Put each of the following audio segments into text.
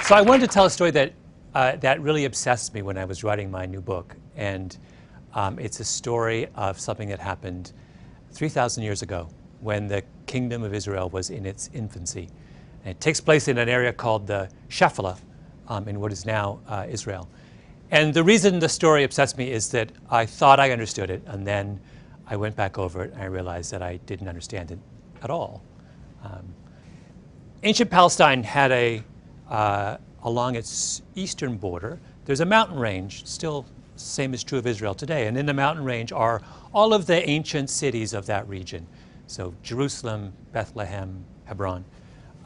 So I wanted to tell a story that, that really obsessed me when I was writing my new book. And it's a story of something that happened 3,000 years ago when the Kingdom of Israel was in its infancy. And it takes place in an area called the Shephelah in what is now Israel. And the reason the story obsessed me is that I thought I understood it, and then I went back over it and I realized that I didn't understand it at all. Ancient Palestine had along its eastern border, there's a mountain range, still same is true of Israel today, and in the mountain range are all of the ancient cities of that region. So Jerusalem, Bethlehem, Hebron.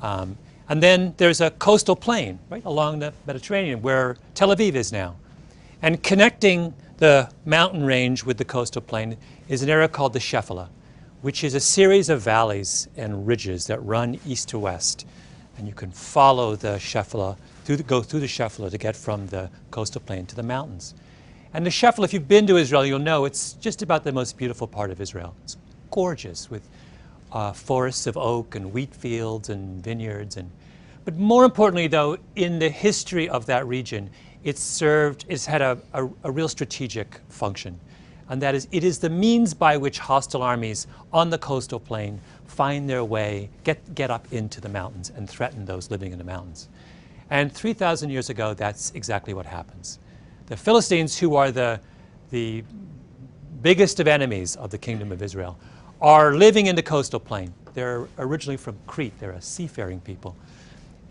And then there's a coastal plain right along the Mediterranean where Tel Aviv is now. And connecting the mountain range with the coastal plain is an area called the Shephelah, which is a series of valleys and ridges that run east to west. And you can follow the Shephelah, go through the Shephelah to get from the coastal plain to the mountains. And the Shephelah, if you've been to Israel, you'll know it's just about the most beautiful part of Israel. It's gorgeous with forests of oak and wheat fields and vineyards. But more importantly, though, in the history of that region, it's had a real strategic function. And that is, it is the means by which hostile armies on the coastal plain find their way, get up into the mountains and threaten those living in the mountains. And 3,000 years ago, that's exactly what happens. The Philistines, who are the biggest of enemies of the Kingdom of Israel, are living in the coastal plain. They're originally from Crete. They're a seafaring people.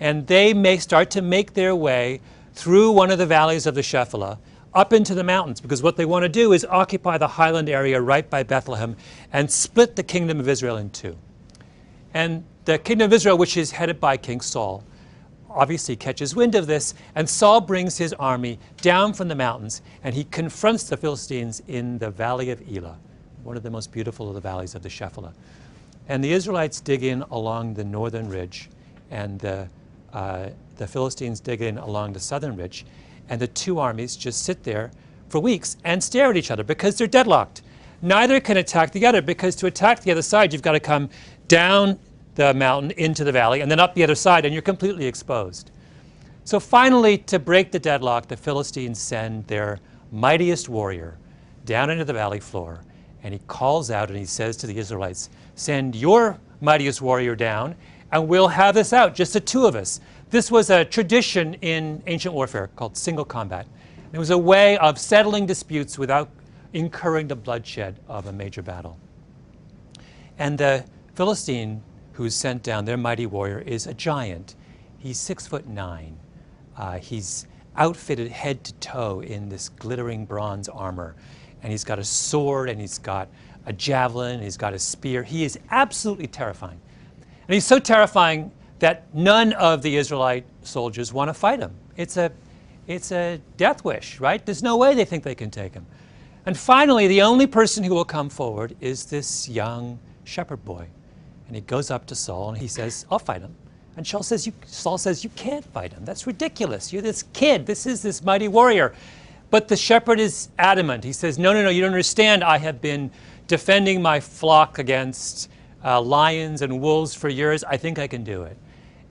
And they may start to make their way through one of the valleys of the Shephelah up into the mountains, because what they want to do is occupy the highland area right by Bethlehem and split the Kingdom of Israel in two. And the Kingdom of Israel, which is headed by King Saul, obviously catches wind of this, and Saul brings his army down from the mountains, and he confronts the Philistines in the valley of Elah, one of the most beautiful of the valleys of the Shephelah. And the Israelites dig in along the northern ridge, and the Philistines dig in along the southern ridge, and the two armies just sit there for weeks and stare at each other because they're deadlocked. Neither can attack the other, because to attack the other side, you've got to come down the mountain into the valley and then up the other side, and you're completely exposed. So finally, to break the deadlock, the Philistines send their mightiest warrior down into the valley floor, and he calls out and he says to the Israelites, "Send your mightiest warrior down and we'll have this out, just the two of us." This was a tradition in ancient warfare called single combat. It was a way of settling disputes without incurring the bloodshed of a major battle. And the Philistine who's sent down, their mighty warrior, is a giant. He's 6'9". He's outfitted head to toe in this glittering bronze armor. And he's got a sword, and he's got a javelin, and he's got a spear. He is absolutely terrifying. And he's so terrifying that none of the Israelite soldiers want to fight him. It's a death wish, right? There's no way they think they can take him. And finally, the only person who will come forward is this young shepherd boy. And he goes up to Saul and he says, "I'll fight him." And Saul says, "You can't fight him. That's ridiculous. You're this kid. This is this mighty warrior." But the shepherd is adamant. He says, no, you don't understand. I have been defending my flock against lions and wolves for years. I think I can do it.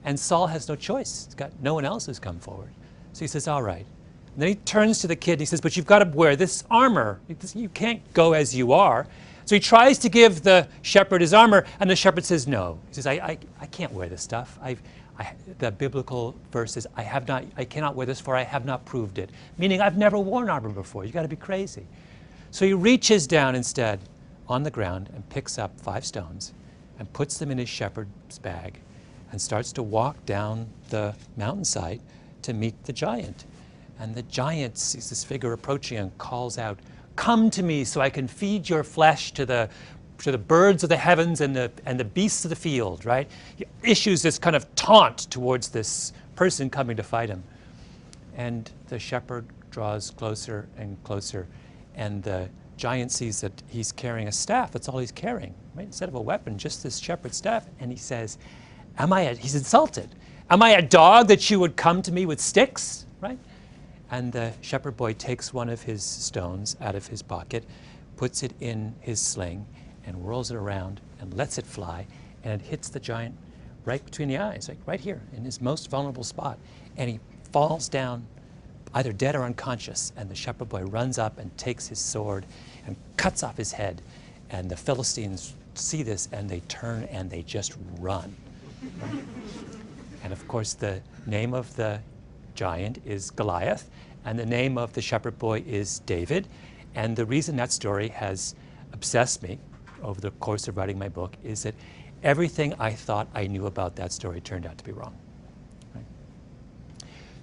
And Saul has no choice. He's got no one else who's come forward. So he says, "All right." And then he turns to the kid and he says, "But you've got to wear this armor. You can't go as you are." So he tries to give the shepherd his armor, and the shepherd says no. He says, I can't wear this stuff. The biblical verse is, I cannot wear this, for I have not proved it. Meaning, I've never worn armor before. You've got to be crazy. So he reaches down instead on the ground and picks up 5 stones and puts them in his shepherd's bag and starts to walk down the mountainside to meet the giant. And the giant sees this figure approaching and calls out, "Come to me so I can feed your flesh to the birds of the heavens and the beasts of the field," right? He issues this kind of taunt towards this person coming to fight him. And the shepherd draws closer and closer, and the giant sees that he's carrying a staff. That's all he's carrying, right? Instead of a weapon, just this shepherd's staff. And he says, he's insulted. "Am I a dog that you would come to me with sticks?" Right? And the shepherd boy takes one of his stones out of his pocket, puts it in his sling, and whirls it around and lets it fly, and it hits the giant right between the eyes, like right here in his most vulnerable spot. And he falls down either dead or unconscious. And the shepherd boy runs up and takes his sword and cuts off his head. And the Philistines see this and they turn and they just run. And of course, the name of the giant is Goliath, and the name of the shepherd boy is David. And the reason that story has obsessed me over the course of writing my book is that everything I thought I knew about that story turned out to be wrong. Right?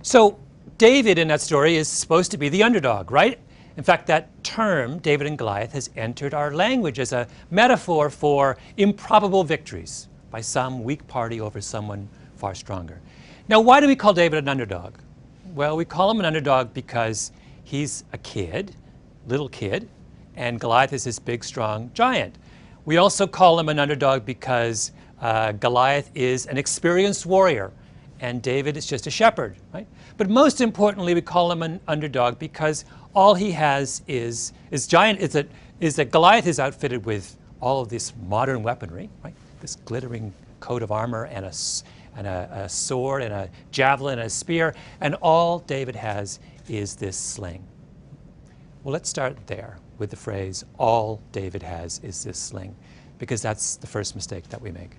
So David in that story is supposed to be the underdog, right? In fact, that term, David and Goliath, has entered our language as a metaphor for improbable victories by some weak party over someone far stronger. Now, why do we call David an underdog? Well, we call him an underdog because he's a kid, little kid, and Goliath is this big, strong giant. We also call him an underdog because Goliath is an experienced warrior, and David is just a shepherd, right? But most importantly, we call him an underdog because all he has is that Goliath is outfitted with all of this modern weaponry, right? This glittering coat of armor and a sword and a javelin and a spear, and all David has is this sling. Well, let's start there with the phrase, all David has is this sling, because that's the first mistake that we make.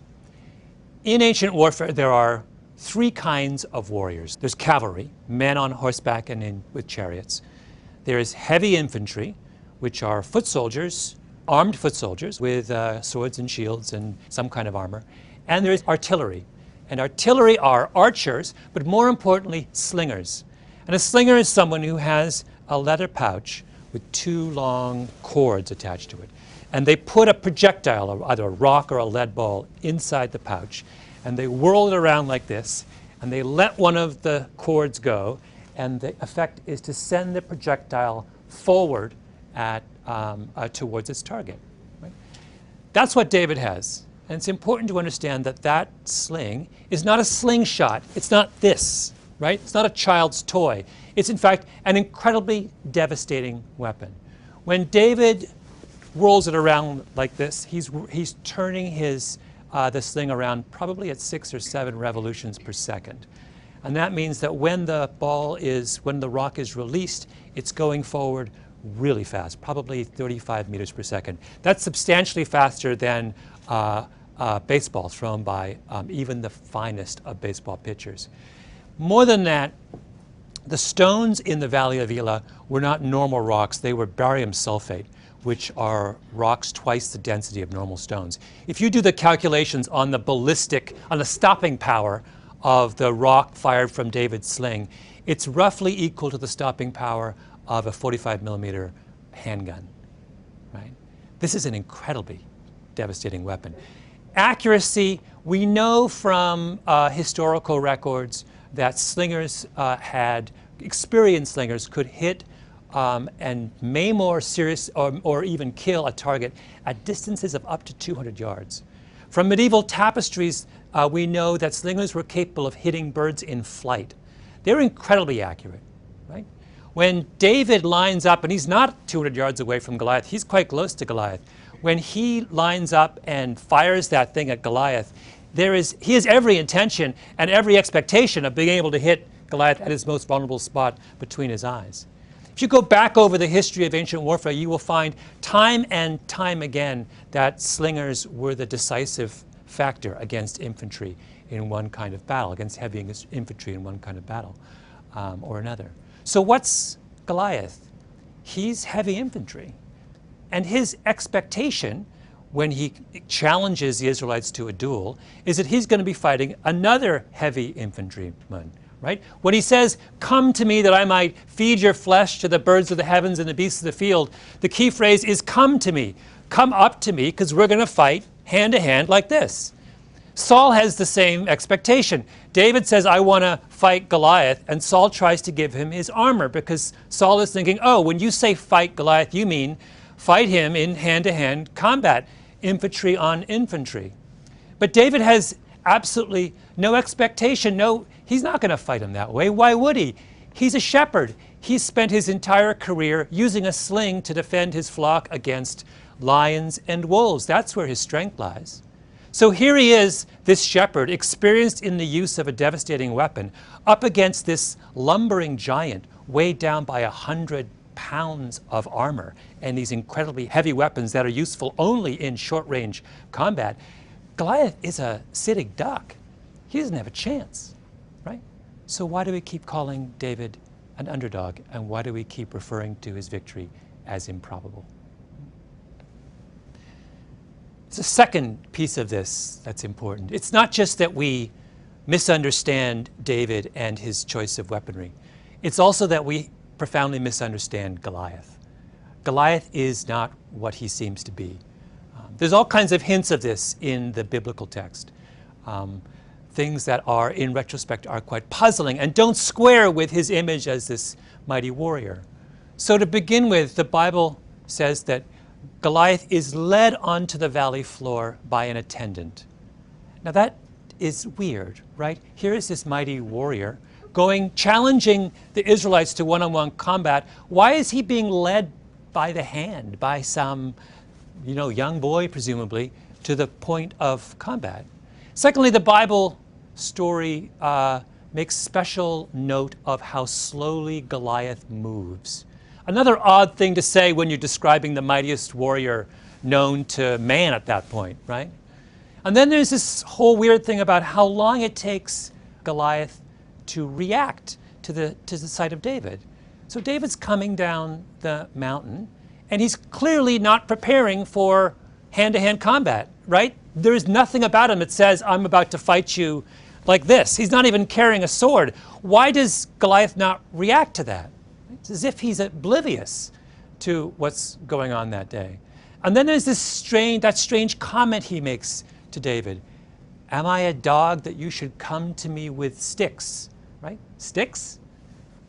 In ancient warfare, there are three kinds of warriors. There's cavalry, men on horseback and with chariots. There is heavy infantry, which are foot soldiers, armed foot soldiers with swords and shields and some kind of armor. And there is artillery. And artillery are archers, but more importantly, slingers. And a slinger is someone who has a leather pouch with two long cords attached to it. And they put a projectile, either a rock or a lead ball, inside the pouch. And they whirl it around like this. And they let one of the cords go. And the effect is to send the projectile forward towards its target. Right? That's what David has. And it's important to understand that that sling is not a slingshot. It's not this, right? It's not a child's toy. It's, in fact, an incredibly devastating weapon. When David whirls it around like this, he's turning the sling around probably at 6 or 7 revolutions per second. And that means that when the rock is released, it's going forward really fast, probably 35 meters per second. That's substantially faster than baseball thrown by even the finest of baseball pitchers. More than that, the stones in the Valley of Elah were not normal rocks. They were barium sulfate, which are rocks twice the density of normal stones. If you do the calculations on the stopping power of the rock fired from David's sling, it's roughly equal to the stopping power of a 45 millimeter handgun, right? This is an incredibly devastating weapon. Accuracy, we know from historical records that slingers experienced slingers could hit and maim or even kill a target at distances of up to 200 yards. From medieval tapestries, we know that slingers were capable of hitting birds in flight. They're incredibly accurate, right? When David lines up, and he's not 200 yards away from Goliath, he's quite close to Goliath. When he lines up and fires that thing at Goliath, he has every intention and every expectation of being able to hit Goliath at his most vulnerable spot between his eyes. If you go back over the history of ancient warfare, you will find time and time again that slingers were the decisive factor against infantry in one kind of battle, against heavy infantry in one kind of battle or another. So what's Goliath? He's heavy infantry. And his expectation when he challenges the Israelites to a duel is that he's going to be fighting another heavy infantryman, right? When he says, "Come to me that I might feed your flesh to the birds of the heavens and the beasts of the field," the key phrase is "come to me." Come up to me, because we're going to fight hand to hand like this. Saul has the same expectation. David says, "I want to fight Goliath," and Saul tries to give him his armor because Saul is thinking, oh, when you say fight Goliath, you mean fight him in hand-to-hand combat, infantry on infantry. But David has absolutely no expectation. No, he's not going to fight him that way. Why would he? He's a shepherd. He's spent his entire career using a sling to defend his flock against lions and wolves. That's where his strength lies. So here he is, this shepherd, experienced in the use of a devastating weapon, up against this lumbering giant, weighed down by 100 pounds of armor and these incredibly heavy weapons that are useful only in short-range combat. Goliath is a sitting duck. He doesn't have a chance, right? So why do we keep calling David an underdog, and why do we keep referring to his victory as improbable? It's a second piece of this that's important. It's not just that we misunderstand David and his choice of weaponry. It's also that we profoundly misunderstand Goliath. Goliath is not what he seems to be. There's all kinds of hints of this in the biblical text. Things that are, in retrospect, are quite puzzling and don't square with his image as this mighty warrior. So to begin with, the Bible says that Goliath is led onto the valley floor by an attendant. Now that is weird, right? Here is this mighty warrior challenging the Israelites to one-on-one combat. Why is he being led by the hand by some, young boy, presumably, to the point of combat? Secondly, the Bible story makes special note of how slowly Goliath moves. Another odd thing to say when you're describing the mightiest warrior known to man at that point, right? And then there's this whole weird thing about how long it takes Goliath to react to the sight of David. So David's coming down the mountain, and he's clearly not preparing for hand-to-hand combat, right? There is nothing about him that says, I'm about to fight you like this. He's not even carrying a sword. Why does Goliath not react to that? It's as if he's oblivious to what's going on that day. And then there's that strange comment he makes to David. Am I a dog that you should come to me with sticks? Right? Sticks?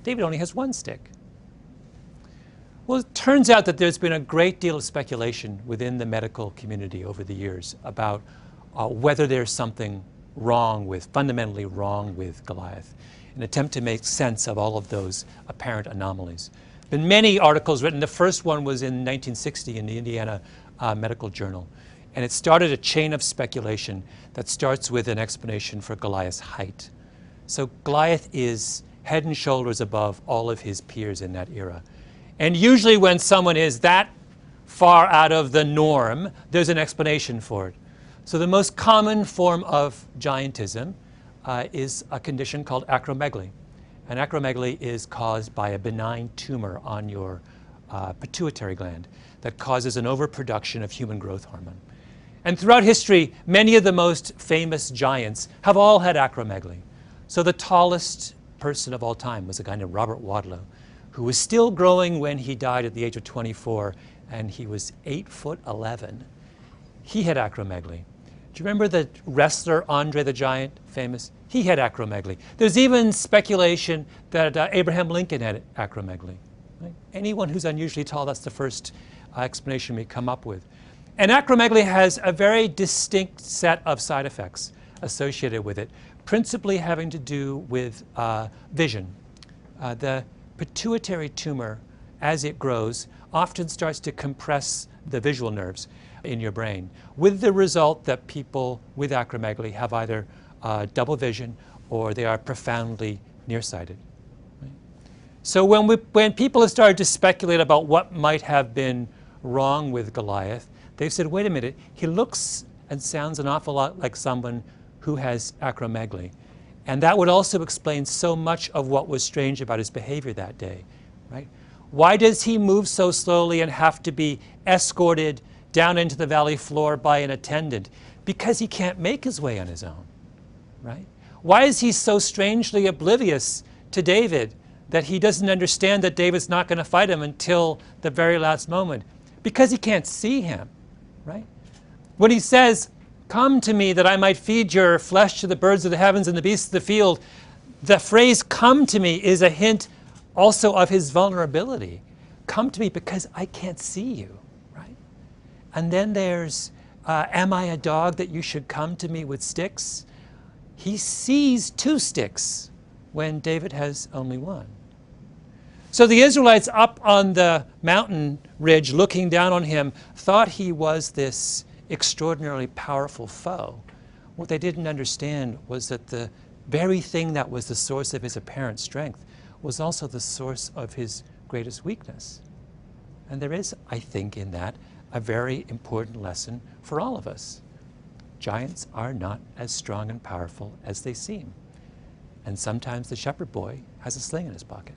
David only has one stick. Well, it turns out that there's been a great deal of speculation within the medical community over the years about whether there's something fundamentally wrong with Goliath, an attempt to make sense of all of those apparent anomalies. There have been many articles written. The first one was in 1960 in the Indiana Medical Journal. And it started a chain of speculation that starts with an explanation for Goliath's height. So Goliath is head and shoulders above all of his peers in that era. And usually when someone is that far out of the norm, there's an explanation for it. So the most common form of giantism is a condition called acromegaly. And acromegaly is caused by a benign tumor on your pituitary gland that causes an overproduction of human growth hormone. And throughout history, many of the most famous giants have all had acromegaly. So the tallest person of all time was a guy named Robert Wadlow, who was still growing when he died at the age of 24, and he was 8'11". He had acromegaly. Do you remember the wrestler Andre the Giant, famous? He had acromegaly. There's even speculation that Abraham Lincoln had acromegaly. Right? Anyone who's unusually tall, that's the first explanation we come up with. And acromegaly has a very distinct set of side effects associated with it, principally having to do with vision. The pituitary tumor, as it grows, often starts to compress the visual nerves in your brain, with the result that people with acromegaly have either double vision or they are profoundly nearsighted. Right? So when people have started to speculate about what might have been wrong with Goliath, they've said, wait a minute, he looks and sounds an awful lot like someone who has acromegaly. And that would also explain so much of what was strange about his behavior that day. Right? Why does he move so slowly and have to be escorted down into the valley floor by an attendant? Because he can't make his way on his own. Right? Why is he so strangely oblivious to David that he doesn't understand that David's not going to fight him until the very last moment? Because he can't see him. Right? When he says, come to me that I might feed your flesh to the birds of the heavens and the beasts of the field, the phrase come to me is a hint also of his vulnerability. Come to me because I can't see you, right? And then there's, am I a dog that you should come to me with sticks? He sees 2 sticks when David has only 1. So the Israelites up on the mountain ridge looking down on him thought he was this extraordinarily powerful foe. What they didn't understand was that the very thing that was the source of his apparent strength was also the source of his greatest weakness. And there is, I think, in that a very important lesson for all of us. Giants are not as strong and powerful as they seem. And sometimes the shepherd boy has a sling in his pocket.